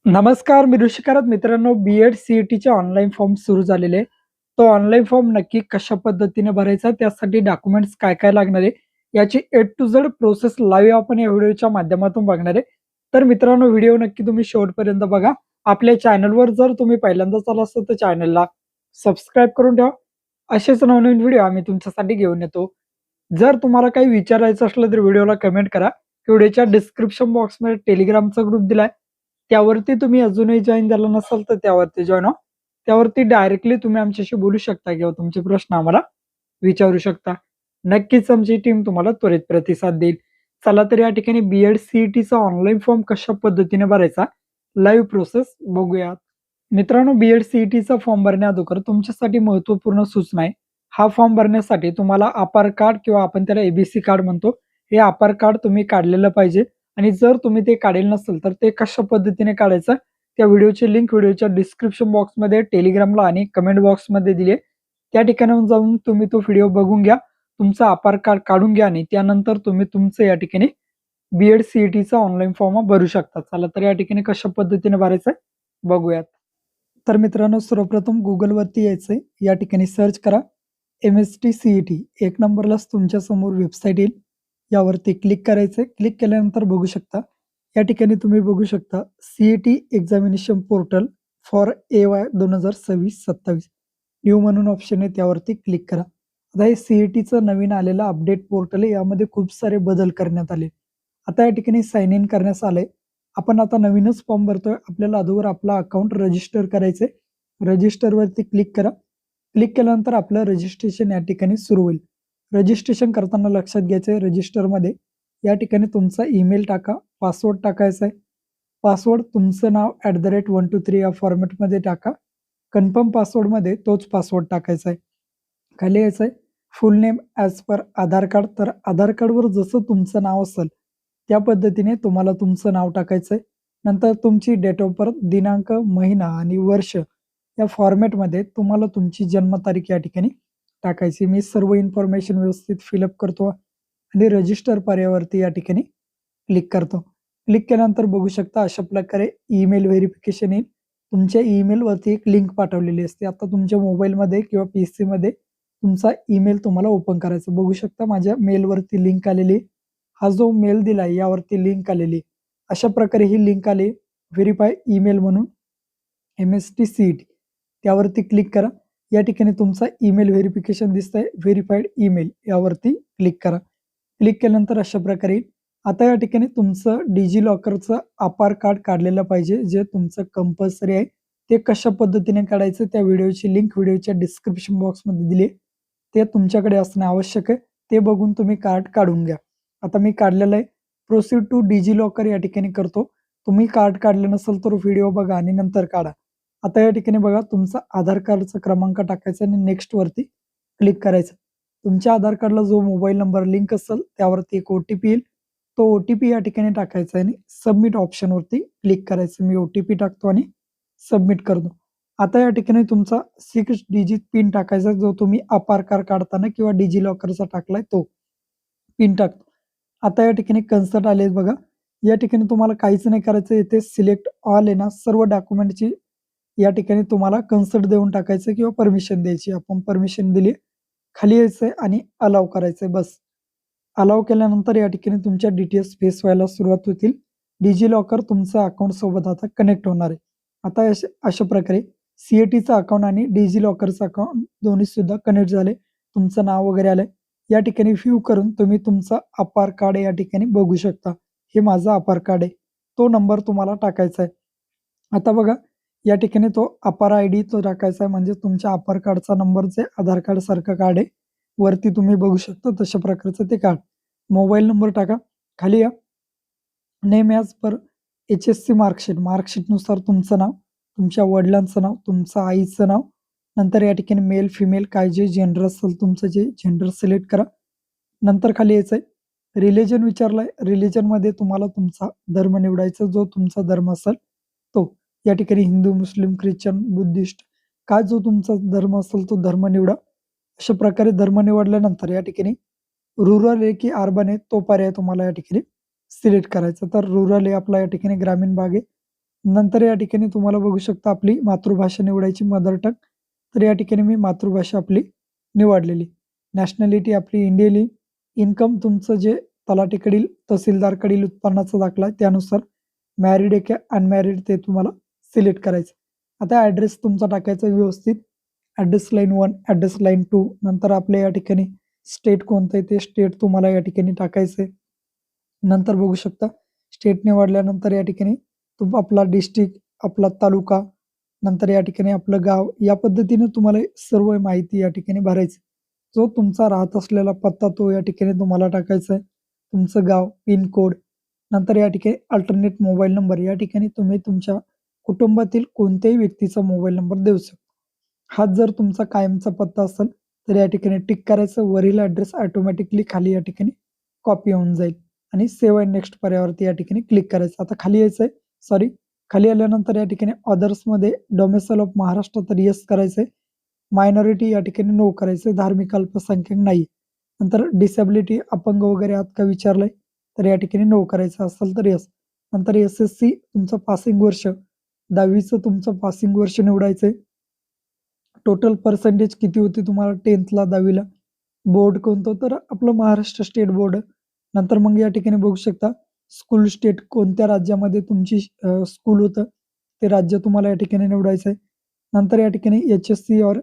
नमस्कार, मी ऋषिकारत मित्रांनो, B.Ed सी-ई-टीचे online form सुरू झालेले आहे. तो ऑनलाईन फॉर्म नक्की कशा पद्धतीने भरायचा, त्यासाठी डॉक्युमेंट्स काय-काय लागणार आहे, याची ए टू झेड प्रोसेस लाईव्ह आपण या व्हिडिओच्या माध्यमातून बघणार आहे. तर मित्रांनो, व्हिडिओ नक्की तुम्ही शेवटपर्यंत बघा. आपल्या चॅनलवर जर तुम्ही पहिल्यांदाच आला असाल, तर चॅनलला सबस्क्राईब करून ठेवा. असेच नवनवीन व्हिडिओ आम्ही तुमच्यासाठी घेऊन येतो. जर तुम्हाला काही विचारायचं असलं, तर व्हिडिओला कमेंट करा. व्हिडिओच्या डिस्क्रिप्शन बॉक्समध्ये टेलिग्रामचा ग्रुप दिलाय. त्यावरती तुम्ही अजूनही जॉइन झाला नसाल, तर त्यावरती जॉइन व्हा. त्यावरती डायरेक्टली तुम्ही आमच्याशी बोलू शकता किंवा तुमचे प्रश्न आम्हाला विचारू शकता. नक्कीच आमची टीम तुम्हाला त्वरित प्रतिसाद देईल. चला तर या ठिकाणी बी-एड सी-ई-टीचा ऑनलाईन फॉर्म कशा पद्धतीने भरायचा, लाईव्ह प्रोसेस बघूयात. मित्रांनो, बी-एड सी-ई-टीचा फॉर्म भरण्याअगोदर तुमच्यासाठी महत्त्वपूर्ण सूचना आहे. हा फॉर्म भरण्यासाठी तुम्हाला आधार कार्ड किंवा आपण त्याला ए कार्ड म्हणतो, हे आधार कार्ड तुम्ही काढलेलं पाहिजे. आणि जर तुम्ही ते काढेल नसेल, तर ते कशा पद्धतीने काढायचं, त्या व्हिडिओची लिंक व्हिडिओच्या डिस्क्रिप्शन बॉक्समध्ये, टेलिग्रामला आणि कमेंट बॉक्समध्ये दिली आहे. त्या ठिकाणाहून जाऊन तुम्ही तो व्हिडिओ बघून घ्या. तुमचं आधार कार्ड काढून घ्या आणि त्यानंतर तुम्ही तुमचं या ठिकाणी बी-एड सी-ई-टीचा ऑनलाईन फॉर्म भरू शकता. चला तर या ठिकाणी कशा पद्धतीने भरायचं बघूयात. तर मित्रांनो, सर्वप्रथम Googleवरती यायचंय. या ठिकाणी सर्च करा एम-एस-टी सी-ई-टी. एक नंबरलाच तुमच्या समोर वेबसाईट येईल. यावरती क्लिक करायचंय. क्लिक केल्यानंतर बघू शकता, या ठिकाणी तुम्ही बघू शकता CET examination portal for AY 2026-27 new म्हणून ऑप्शन आहे, त्यावरती क्लिक करा. आता हे सी-ई-टीचं नवीन आलेलं अपडेट पोर्टल आहे. यामध्ये खूप सारे बदल करण्यात आले. आता या ठिकाणी साइन इन करण्यास आलंय. आपण आता नवीनच फॉर्म भरतोय. आपल्याला अगोदर आपला अकाउंट रजिस्टर करायचंय. रजिस्टरवरती क्लिक करा. क्लिक केल्यानंतर आपलं रजिस्ट्रेशन या ठिकाणी सुरू होईल. रजिस्ट्रेशन करताना लक्षात घ्यायचं आहे, रजिस्टरमध्ये या ठिकाणी तुमचा ईमेल टाका, पासवर्ड टाकायचा आहे. पासवर्ड तुमचं नाव @123 या फॉर्मॅटमध्ये टाका. कन्फर्म पासवर्डमध्ये तोच पासवर्ड टाकायचा आहे. खाली यायचं आहे फुल नेम ॲज पर आधार कार्ड. तर आधार कार्डवर जसं तुमचं नाव असेल, त्या पद्धतीने तुम्हाला तुमचं नाव टाकायचं आहे. नंतर तुमची डेट ऑफ बर्थ, दिनांक, महिना आणि वर्ष या फॉर्मॅटमध्ये तुम्हाला तुमची जन्मतारीख या ठिकाणी टाकायची. मी सर्व इन्फॉर्मेशन व्यवस्थित फिलअप करतो आणि रजिस्टर पर्यायावरती या ठिकाणी क्लिक करतो. क्लिक केल्यानंतर बघू शकता अशा प्रकारे ईमेल व्हेरिफिकेशन येईल. तुमच्या ईमेलवरती एक लिंक पाठवलेली असते. आता तुमच्या मोबाईलमध्ये किंवा पीसीमध्ये तुमचा ईमेल तुम्हाला ओपन करायचा. बघू शकता माझ्या मेलवरती लिंक आलेली आहे. हा जो मेल दिलाय यावरती लिंक आलेली. अशा प्रकारे ही लिंक आली व्हेरिफाय ईमेल म्हणून एम-एस-टी सी-ई-टी. त्यावरती क्लिक करा. या ठिकाणी तुमचा ईमेल व्हेरिफिकेशन दिसतंय. व्हेरिफाईड ईमेल यावरती क्लिक करा. क्लिक केल्यानंतर अशा प्रकारे येईल. आता या ठिकाणी तुमचं डिजिलॉकरचं आधार कार्ड काढलेलं पाहिजे, जे तुमचं कंपल्सरी आहे. ते कशा पद्धतीने काढायचं, त्या व्हिडिओची लिंक व्हिडिओच्या डिस्क्रिप्शन बॉक्समध्ये दिली आहे. ते तुमच्याकडे असणं आवश्यक आहे. ते बघून तुम्ही कार्ड काढून घ्या. आता मी काढलेलं आहे. प्रोसीड टू डिजिलॉकर या ठिकाणी करतो. तुम्ही कार्ड काढलं नसेल तर व्हिडिओ बघा आणि नंतर काढा. आता या ठिकाणी बघा, तुमचा आधार कार्डचा क्रमांक टाकायचा आणि नेक्स्टवरती क्लिक करायचं. तुमच्या आधार कार्डला जो मोबाईल नंबर लिंक असेल त्यावरती एक ओ-टी-पी येईल. तो ओ-टी-पी या ठिकाणी टाकायचा आणि सबमिट ऑप्शनवरती क्लिक करायचं. मी ओ-टी-पी टाकतो आणि सबमिट करतो. आता या ठिकाणी तुमचा 6 डिजिट पिन टाकायचा, जो तुम्ही आधार कार्ड काढताना किंवा डिजिलॉकरचा टाकलाय तो पिन टाकतो. आता या ठिकाणी कन्सर्ट आले बघा. या ठिकाणी तुम्हाला काहीच नाही करायचं. इथे सिलेक्ट ऑल आहे ना, सर्व डॉक्युमेंटची या ठिकाणी तुम्हाला कन्सर्ट देऊन टाकायचं किंवा परमिशन द्यायची. आपण परमिशन दिली. खाली यायचंय आणि अलाऊ करायचंय बस. अलाऊ केल्यानंतर या ठिकाणी तुमच्या डिटेल्स फेस व्हायला सुरुवात होतील. डिजिलॉकर तुमच्या अकाउंटसोबत आता कनेक्ट होणार आहे. आता अशा प्रकारे सी-ई-टीचं अकाउंट आणि डिजिलॉकरचं अकाउंट दोन्ही सुद्धा कनेक्ट झाले. तुमचं नाव वगैरे आलंय. या ठिकाणी व्ह्यू करून तुम्ही तुमचा आधार कार्ड या ठिकाणी बघू शकता. हे माझं आधार कार्ड आहे. तो नंबर तुम्हाला टाकायचा आहे. आता बघा, या ठिकाणी तो अपार आयडी तो टाकायचा आहे, म्हणजे तुमच्या आधार कार्डचा नंबर जे आधार कार्ड सारखं कार्ड आहे. वरती तुम्ही बघू शकता तशा प्रकारचं ते कार्ड. मोबाईल नंबर टाका. खाली या. Name as per HSC marksheet. मार्कशीटनुसार तुमचं नाव, तुमच्या वडिलांचं नाव, तुमचं आईचं नाव. नंतर या ठिकाणी मेल, फिमेल काय जे जेंडर असेल तुमचं, जे जेंडर सिलेक्ट करा. नंतर खाली यायचंय. रिलिजन विचारलंय. रिलिजनमध्ये तुम्हाला तुमचा धर्म निवडायचा, जो तुमचा धर्म असेल तो. या ठिकाणी हिंदू, मुस्लिम, ख्रिश्चन, बुद्धिस्ट काय जो तुमचा धर्म असेल तो धर्म निवडा. अशा प्रकारे धर्म निवडल्यानंतर या ठिकाणी रुरल आहे की अर्बन आहे, तो पर्याय तुम्हाला या ठिकाणी सिलेक्ट करायचा. तर रुरल आहे आपला या ठिकाणी ग्रामीण भाग आहे. नंतर या ठिकाणी तुम्हाला बघू शकता आपली मातृभाषा निवडायची मदर टंग. तर या ठिकाणी मी मातृभाषा आपली निवडलेली. नॅशनॅलिटी आपली इंडियन. इन्कम तुमचं जे तलाठीकडील, तहसीलदारकडील उत्पन्नाचा दाखला आहे त्यानुसार. मॅरिड आहे का अनमॅरिड ते तुम्हाला सिलेक्ट करायचं. आता ॲड्रेस तुमचा टाकायचा व्यवस्थित. Address line 1, address line 2. नंतर आपल्या या ठिकाणी स्टेट कोणतं आहे ते स्टेट तुम्हाला या ठिकाणी टाकायचं आहे. नंतर बघू शकता स्टेट निवडल्यानंतर या ठिकाणी आपला डिस्ट्रिक्ट, आपला तालुका, नंतर या ठिकाणी आपलं गाव, या पद्धतीने तुम्हाला सर्व माहिती या ठिकाणी भरायची. जो तुमचा राहत असलेला पत्ता तो या ठिकाणी तुम्हाला टाकायचा आहे. तुमचं गाव, पिन कोड, नंतर या ठिकाणी अल्टरनेट मोबाईल नंबर. या ठिकाणी तुम्ही तुमच्या कुटुंबातील कोणत्याही व्यक्तीचा मोबाईल नंबर देऊ शकता. हाच जर तुमचा कायमचा पत्ता असेल तर या ठिकाणी टिक करायचं. वरील ॲड्रेस ऑटोमॅटिकली खाली या ठिकाणी कॉपी होऊन जाईल आणि सेव्ह अँड नेक्स्ट पर्यायावरती या ठिकाणी क्लिक करायचं. आता खाली यायचं आहे. सॉरी, खाली आल्यानंतर या ठिकाणी अदर्समध्ये डोमेसाईल ऑफ महाराष्ट्र तर येस करायचं आहे. मायनॉरिटी या ठिकाणी नो करायचं आहे. धार्मिक अल्पसंख्याक नाही. नंतर डिसेबिलिटी, अपंग वगैरे आहात का विचारलंय, तर या ठिकाणी नो करायचं असेल तर येस. नंतर एस-एस-सी तुमचं पासिंग वर्ष, 10वीचं तुमचं पासिंग वर्ष निवडायचं आहे. टोटल पर्सेंटेज किती होती तुम्हाला 10thला 10वीला. बोर्ड कोणतं तर आपलं महाराष्ट्र स्टेट बोर्ड. नंतर मग या ठिकाणी बघू शकता स्कूल स्टेट कोणत्या राज्यामध्ये तुमची स्कूल होतं ते राज्य तुम्हाला या ठिकाणी निवडायचं आहे. नंतर या ठिकाणी एच-एस-सी और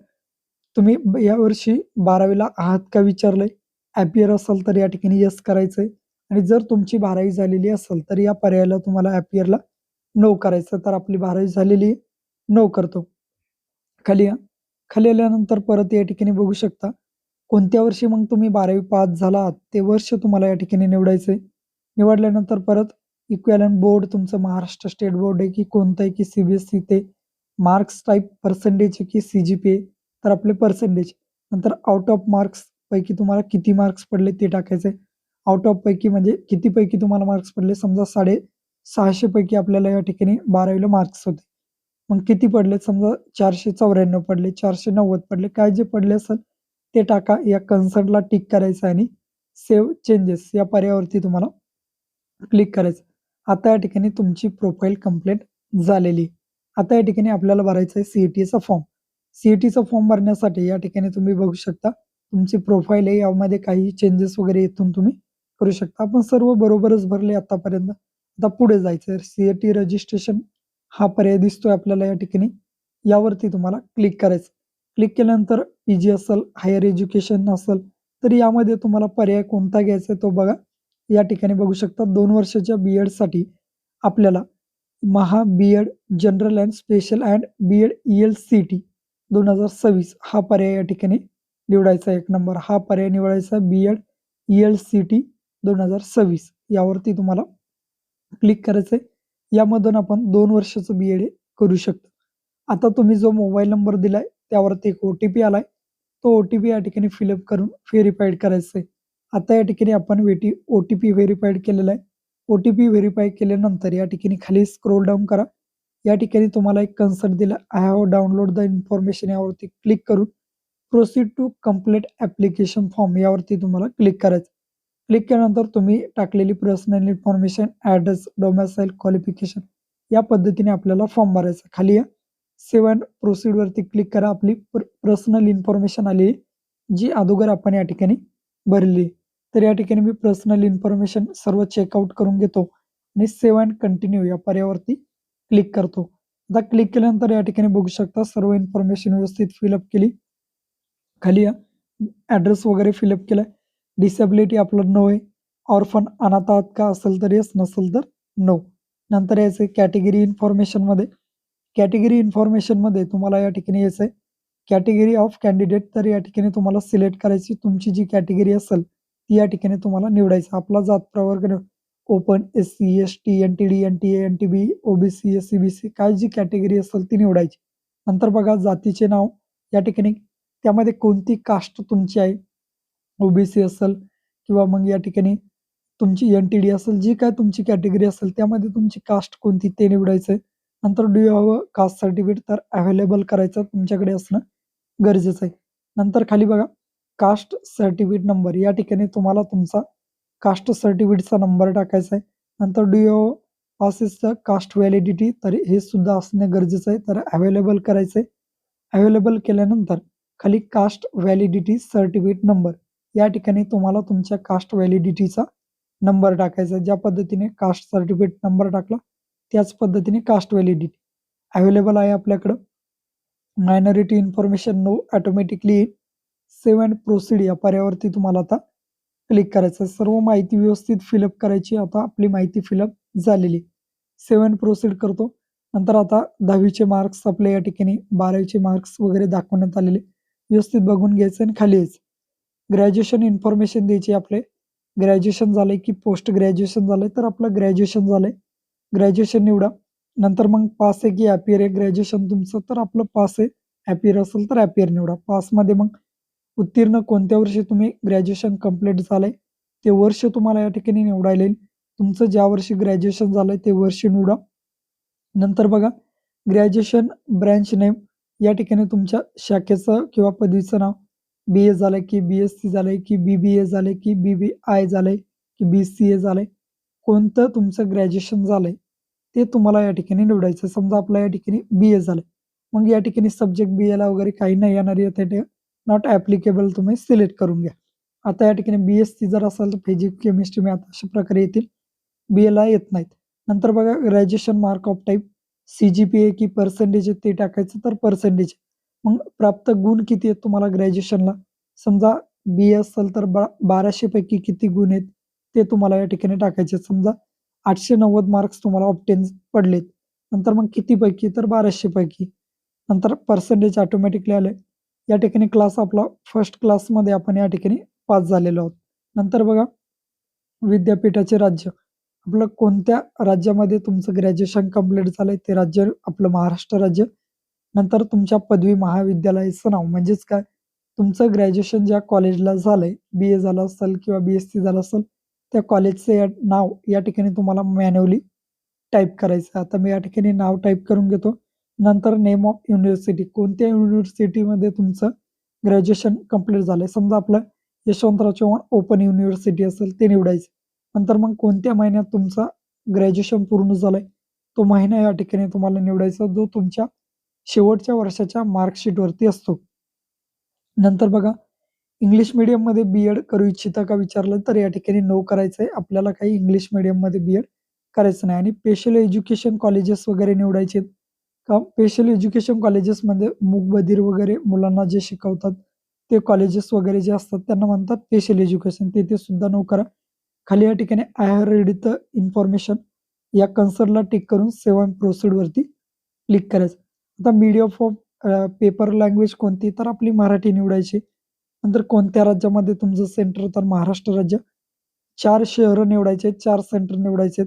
तुम्ही यावर्षी 12वीला आहात का विचारलंय. ॲपियर असाल तर या ठिकाणी येस करायचं आहे आणि जर तुमची 12वी झालेली असेल तर या पर्यायाला तुम्हाला ॲपियरला नो करायचं. तर आपली 12वी झालेली आहे, नो करतो. खाली या. खाली आल्यानंतर परत या ठिकाणी बघू शकता कोणत्या वर्षी मग तुम्ही 12वी पास झाला आहात ते वर्ष तुम्हाला या ठिकाणी निवडायचं आहे. निवडल्यानंतर परत इक्विव्हॅलंट बोर्ड तुमचं महाराष्ट्र स्टेट बोर्ड आहे की कोणतं आहे की सी-बी-एस-ई ते. मार्क्स टाइप पर्सेंटेज आहे की सी-जी-पी-ए, तर आपले पर्सेंटेज. नंतर आउट ऑफ मार्क्स पैकी तुम्हाला किती मार्क्स पडले ते टाकायचे. आउट ऑफ पैकी म्हणजे कितीपैकी तुम्हाला मार्क्स पडले. समजा 650 पैकी आपल्याला या ठिकाणी 12वीला मार्क्स होते. मग किती पडले समजा 494 पडले, 490 पडले, काय जे पडले असेल ते टाका. या कन्सर्नला टिक करायचं आणि सेव्ह चेंजेस या पर्यायावरती तुम्हाला क्लिक करायचं. आता या ठिकाणी तुमची प्रोफाईल कंप्लीट झालेली. आता या ठिकाणी आपल्याला भरायचं आहे सी-ई-टीचा फॉर्म. सी-ई-टीचा फॉर्म भरण्यासाठी या ठिकाणी तुम्ही बघू शकता तुमची प्रोफाईल आहे यामध्ये काही चेंजेस वगैरे इथून तुम्ही करू शकता. आपण सर्व बरोबरच भरले आतापर्यंत. आता पुढे जायचं सी-ई-टी रजिस्ट्रेशन हा पर्याय दिसतोय आपल्याला या ठिकाणी. यावरती तुम्हाला क्लिक करायचं. क्लिक केल्यानंतर पी-जी असेल, हायर एज्युकेशन असेल, तर यामध्ये तुम्हाला पर्याय कोणता घ्यायचा आहे तो बघा. या ठिकाणी बघू शकता 2 वर्षाच्या बी-एडसाठी आपल्याला B.Ed general and special and B.Ed E-L-C-T 2026 हा पर्याय या ठिकाणी निवडायचा. 1 नंबर हा पर्याय निवडायचा. बी-एड ई-एल-सी-टी 2026 यावरती तुम्हाला क्लिक करायचं आहे. यामधून आपण 2 वर्षाचं बी-एड करू शकतो. आता तुम्ही जो मोबाईल नंबर दिलाय त्यावरती एक ओ-टी-पी आलाय. तो ओ-टी-पी या ठिकाणी फिलअप करून व्हेरिफाईड करायचं आहे. आता या ठिकाणी आपण ओ-टी-पी व्हेरिफाईड केलेला आहे. ओ-टी-पी व्हेरिफाय केल्यानंतर या ठिकाणी खाली स्क्रोल डाऊन करा. या ठिकाणी तुम्हाला एक कन्सर्ट दिला. I have download the information यावरती क्लिक करून proceed to complete application form यावरती तुम्हाला क्लिक करायचं. क्लिक केल्यानंतर तुम्ही टाकलेली personal information, address, domicile, qualification या पद्धतीने आपल्याला फॉर्म भरायचा. खाली या. सेव्ह अँड प्रोसीडवरती क्लिक करा. आपली पर्सनल इन्फॉर्मेशन आली आहे, जी अगोदर आपण या ठिकाणी भरली. तर या ठिकाणी मी पर्सनल इन्फॉर्मेशन सर्व चेकआउट करून घेतो आणि सेव्ह अँड कंटिन्यू या पर्यायावरती क्लिक करतो. आता क्लिक केल्यानंतर या ठिकाणी बघू शकता सर्व इन्फॉर्मेशन व्यवस्थित फिलअप केली. खाली या. ॲड्रेस वगैरे फिलअप केलाय. डिसेबिलिटी आपलं नो आहे. ऑर्फन अनाथ आहात का असेल तर येस, नसेल तर नो. नंतर यायचं कॅटेगरी इन्फॉर्मेशनमध्ये. कॅटेगरी इन्फॉर्मेशनमध्ये तुम्हाला या ठिकाणी यायचं आहे कॅटेगरी ऑफ कॅन्डिडेट. तर या ठिकाणी तुम्हाला सिलेक्ट करायची तुमची जी कॅटेगरी असेल ती या ठिकाणी तुम्हाला निवडायचं. आपला जात प्रवर्ग ओपन, एस-सी, एस-टी, एन-टी-डी, एन-टी-ए, एन-टी-बी, ओ-बी-सी, एस-सी-बी-सी काय जी कॅटेगरी असेल ती निवडायची. नंतर बघा जातीचे नाव या ठिकाणी त्यामध्ये कोणती कास्ट तुमची आहे. ओ-बी-सी असेल किंवा मग या ठिकाणी तुमची एन-टी-डी असेल, जी काय तुमची कॅटेगरी असेल त्यामध्ये तुमची कास्ट कोणती ते निवडायचं आहे. नंतर do you have a caste certificate तर अवेलेबल करायचं तुमच्याकडे असणं गरजेचं आहे. नंतर खाली बघा कास्ट सर्टिफिकेट नंबर या ठिकाणी तुम्हाला तुमचा कास्ट सर्टिफिकेटचा नंबर टाकायचा आहे. नंतर do you pass is the caste validity, तर हे सुद्धा असणे गरजेचं आहे. तर अवेलेबल करायचं आहे. अवेलेबल केल्यानंतर खाली कास्ट व्हॅलिडिटी सर्टिफिकेट नंबर या ठिकाणी तुम्हाला तुमच्या कास्ट व्हॅलिडिटीचा नंबर टाकायचा. ज्या पद्धतीने कास्ट सर्टिफिकेट नंबर टाकला त्याच पद्धतीने कास्ट व्हॅलिडिटी अवेलेबल आहे आपल्याकडं. Minority information no automatically save and proceed या पर्यायावरती तुम्हाला आता क्लिक करायचं. सर्व माहिती व्यवस्थित फिलअप करायची. आता आपली माहिती फिलअप झालेली. सेव्ह अँड प्रोसीड करतो. नंतर आता 10वीचे मार्क्स आपल्या या ठिकाणी 12वीचे मार्क्स वगैरे दाखवण्यात आलेले. व्यवस्थित बघून घ्यायचं आणि खाली यायचं. ग्रॅज्युएशन इन्फॉर्मेशन द्यायची आपले. ग्रॅज्युएशन झालंय की पोस्ट ग्रॅज्युएशन झालंय, तर आपलं ग्रॅज्युएशन झालंय. ग्रॅज्युएशन निवडा. नंतर मग पास आहे की ॲपियर आहे, ग्रॅज्युएशन तुमचं तर आपलं पास आहे. ॲपियर असेल तर ॲपियर निवडा. पासमध्ये मग उत्तीर्ण कोणत्या वर्षी तुम्ही ग्रॅज्युएशन कंप्लीट झालंय ते वर्ष तुम्हाला या ठिकाणी निवडायला येईल. तुमचं ज्या वर्षी ग्रॅज्युएशन झालंय ते वर्ष निवडा. नंतर बघा ग्रॅज्युएशन ब्रँच नेम या ठिकाणी तुमच्या शाखेचं किंवा पदवीचं नाव. बी-ए झालंय की बी-एस-सी झालंय की बी-बी-ए झालंय की बी-बी-आय झालंय की बी-सी-ए झालंय. कोणतं तुमचं ग्रॅज्युएशन झालंय ते तुम्हाला या ठिकाणी निवडायचं. समजा आपलं या ठिकाणी बी-ए झालंय. मग या ठिकाणी सब्जेक्ट बी-एला वगैरे काही नाही येणार आहे. नॉट ॲप्लिकेबल तुम्ही सिलेक्ट करून घ्या. आता या ठिकाणी बी-एस-सी जर असेल तर फिजिक्स, केमिस्ट्री, मॅथ अशा प्रकारे येतील. बी-एला येत नाहीत. नंतर बघा ग्रॅज्युएशन मार्क ऑफ टाइप सी-जी-पी-ए की पर्सेंटेज आहे ते टाकायचं, तर पर्सेंटेज. मग प्राप्त गुण किती आहेत तुम्हाला ग्रॅज्युएशनला. समजा बी-ए असेल तर 1200 पैकी किती गुण आहेत ते तुम्हाला या ठिकाणी टाकायचे. समजा 890 मार्क्स तुम्हाला ऑब्टेन पडलेत. नंतर मग किती पैकी, तर 1200 पैकी. नंतर पर्सेंटेज ऑटोमॅटिकली आले. या ठिकाणी क्लास आपला फर्स्ट क्लासमध्ये आपण या ठिकाणी पास झालेलो आहोत. नंतर बघा विद्यापीठाचे राज्य. आपलं कोणत्या राज्यामध्ये तुमचं ग्रॅज्युएशन कंप्लीट झालंय ते राज्य आपलं महाराष्ट्र राज्य. नंतर तुमच्या पदवी महाविद्यालयाचं नाव म्हणजेच काय, तुमचं ग्रॅज्युएशन ज्या कॉलेजला झालंय, बी-ए झालं असेल किंवा बी-एस-सी झालं असेल, त्या कॉलेजचं नाव या ठिकाणी तुम्हाला मॅन्युअली टाइप करायचं. आता मी या ठिकाणी नाव टाइप करून घेतो. नंतर नेम ऑफ युनिव्हर्सिटी, कोणत्या युनिव्हर्सिटीमध्ये तुमचं ग्रॅज्युएशन कंप्लीट झालंय. समजा आपलं यशवंतराव चव्हाण ओपन युनिव्हर्सिटी असेल ते निवडायचं. नंतर मग कोणत्या महिन्यात तुमचा ग्रॅज्युएशन पूर्ण झालंय तो महिना या ठिकाणी तुम्हाला निवडायचा, जो तुमच्या शेवटच्या वर्षाच्या मार्कशीटवरती असतो. नंतर बघा इंग्लिश मीडियममध्ये बी-एड करू इच्छिता का विचारलं तर या ठिकाणी नो करायचं आहे. आपल्याला काही इंग्लिश मीडियममध्ये बी-एड करायचं नाही. आणि स्पेशल एज्युकेशन कॉलेजेस वगैरे निवडायचे आहेत का. स्पेशल एज्युकेशन कॉलेजेसमध्ये मूकबधीर वगैरे मुलांना जे शिकवतात ते कॉलेजेस वगैरे जे असतात त्यांना म्हणतात स्पेशल एज्युकेशन, ते सुद्धा नो करा. खाली या ठिकाणी I have read the information या कन्सर्नला टिक करून सेव्ह अँड प्रोसीड वरती क्लिक करायचं. आता मीडियम ऑफ पेपर लँग्वेज कोणती, तर आपली मराठी निवडायची. नंतर कोणत्या राज्यामध्ये तुमचं सेंटर, तर महाराष्ट्र राज्य. 4 शहरं निवडायचे, 4 सेंटर निवडायचे.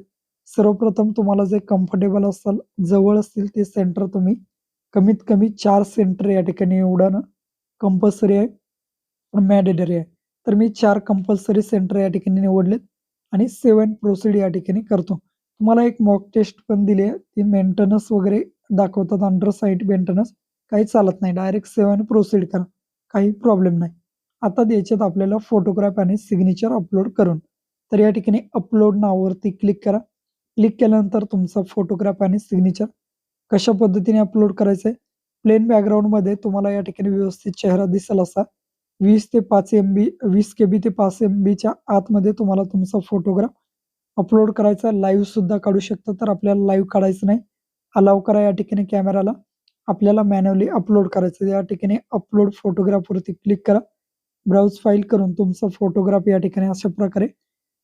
सर्वप्रथम तुम्हाला जे कम्फर्टेबल असाल, जवळ असतील ते सेंटर तुम्ही कमीत कमी 4 सेंटर या ठिकाणी निवडणं कंपल्सरी आहे, मॅन्डेटरी आहे. तर मी 4 कंपल्सरी सेंटर या ठिकाणी निवडलेत आणि सेव्ह अँड प्रोसीड या ठिकाणी करतो. तुम्हाला एक मॉक टेस्ट पण दिली आहे. ती मेंटेनन्स वगैरे दाखवतात, अंडर साइट मेंटेनन्स काही चालत नाही. डायरेक्ट सेव्ह अँड प्रोसीड करा, काही प्रॉब्लेम नाही. आता द्यायच्यात आपल्याला फोटोग्राफ आणि सिग्नेचर अपलोड करून. तर या ठिकाणी अपलोड नावावरती क्लिक करा. क्लिक केल्यानंतर तुमचा फोटोग्राफ आणि सिग्नेचर कशा पद्धतीने अपलोड करायचं आहे. प्लेन बॅकग्राऊंडमध्ये तुम्हाला या ठिकाणी व्यवस्थित चेहरा दिसेल असा 20 ते 5 MB 20 KB ते 5 MBच्या आतमध्ये तुम्हाला तुमचा फोटोग्राफ अपलोड करायचा. लाईव्ह सुद्धा काढू शकता, तर आपल्याला लाईव्ह काढायचं नाही. अलाव करा या ठिकाणी कॅमेराला. आपल्याला मॅन्युअली अपलोड करायचं. या ठिकाणी अपलोड फोटोग्राफवरती क्लिक करा. ब्राउज फाईल करून तुमचा फोटोग्राफ या ठिकाणी अशा प्रकारे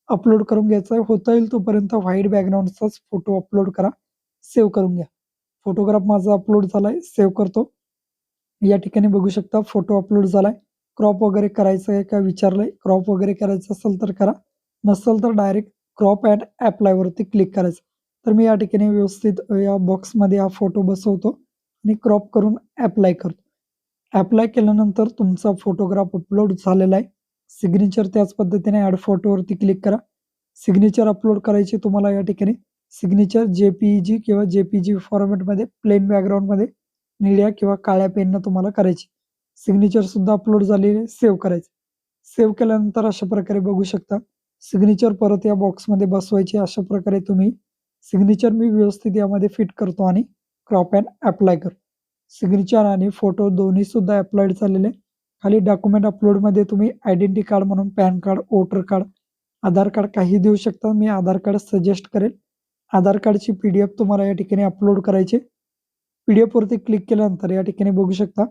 अपलोड करून घ्यायचा आहे. होता येईल तोपर्यंत व्हाईट बॅकग्राऊंडचाच फोटो अपलोड करा. सेव्ह करून घ्या. फोटोग्राफ माझा अपलोड झालाय, सेव्ह करतो. या ठिकाणी बघू शकता फोटो अपलोड झालाय. क्रॉप वगैरे करायचं आहे का विचारलंय. क्रॉप वगैरे करायचं असेल तर करा, नसेल तर डायरेक्ट क्रॉप अँड ॲप्लायवरती क्लिक करायचं. तर मी या ठिकाणी व्यवस्थित या बॉक्समध्ये हा फोटो बसवतो आणि क्रॉप करून ॲप्लाय करतो. ॲप्लाय केल्यानंतर तुमचा फोटोग्राफ अपलोड झालेला आहे. सिग्नेचर त्याच पद्धतीने ॲड फोटोवरती क्लिक करा. सिग्नेचर अपलोड करायची तुम्हाला या ठिकाणी. सिग्नेचर JPEG किंवा JPG फॉर्मॅटमध्ये प्लेन बॅकग्राऊंडमध्ये निळ्या किंवा काळ्या पेननं तुम्हाला करायची. सिग्नेचर सुद्धा अपलोड झालेले, सेव्ह करायचे. सेव्ह केल्यानंतर अशा प्रकारे बघू शकता सिग्नेचर परत या बॉक्समध्ये बसवायची. अशा प्रकारे तुम्ही सिग्नेचर मी व्यवस्थित यामध्ये फिट करतो आणि क्रॉप अँड अप्लाय करतो. सिग्नेचर आणि फोटो दोन्ही सुद्धा अप्लाइड झालेले आहे. खाली डॉक्युमेंट अपलोडमध्ये तुम्ही आयडेंटिटी कार्ड म्हणून पॅन कार्ड, वोटर कार्ड, आधार कार्ड काहीही देऊ शकता. मी आधार कार्ड सजेस्ट करेल. आधार कार्डची PDF तुम्हाला या ठिकाणी अपलोड करायची. PDF वरती क्लिक केल्यानंतर या ठिकाणी बघू शकता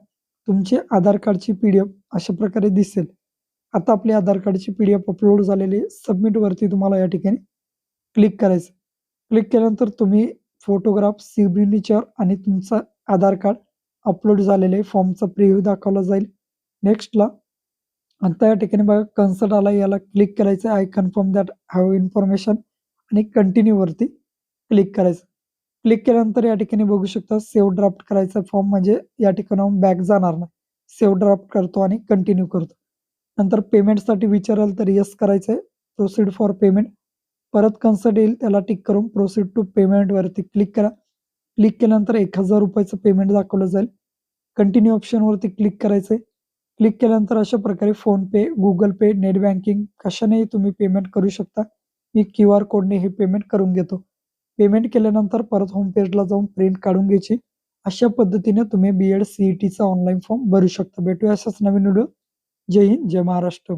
तुमची आधार कार्डची PDF अशा प्रकारे दिसेल. आता आपली आधार कार्डची PDF अपलोड झालेली आहे. सबमिट वरती तुम्हाला या ठिकाणी क्लिक करायचं. क्लिक केल्यानंतर तुम्ही फोटोग्राफ, सिग्नेचर आणि तुमचा आधार कार्ड अपलोड झालेले फॉर्मचा प्रिव्ह्यू दाखवला जाईल. नेक्स्टला आता या ठिकाणी बघा कन्सर्ट आला, याला क्लिक करायचं. I confirm that have information आणि कंटिन्यू वरती क्लिक करायचं. क्लिक केल्यानंतर या ठिकाणी बघू शकता सेव्ह ड्राफ्ट करायचा फॉर्म, म्हणजे या ठिकाणाहून बॅक जाणार नाही. सेव्ह ड्राफ्ट करतो आणि कंटिन्यू करतो. नंतर पेमेंटसाठी विचाराल तर येस करायचं आहे. Proceed for payment. परत कन्सर्ट येईल, त्याला टिक करून प्रोसीड टू पेमेंटवरती क्लिक करा. क्लिक केल्यानंतर ₹1000 पेमेंट दाखवलं जाईल. कंटिन्यू ऑप्शनवरती क्लिक करायचं आहे. क्लिक केल्यानंतर अशा प्रकारे फोनपे, गुगल पे, नेट बँकिंग कशानेही तुम्ही पेमेंट करू शकता. मी QR कोडने हे पेमेंट करून घेतो. पेमेंट केल्यानंतर परत होम पेजला जाऊन प्रिंट काढून घ्यायची. अशा पद्धतीने तुम्ही B.एड CETचा ऑनलाईन फॉर्म भरू शकता. भेटूया अशाच नवीन व्हिडिओ. जय हिंद, जय महाराष्ट्र.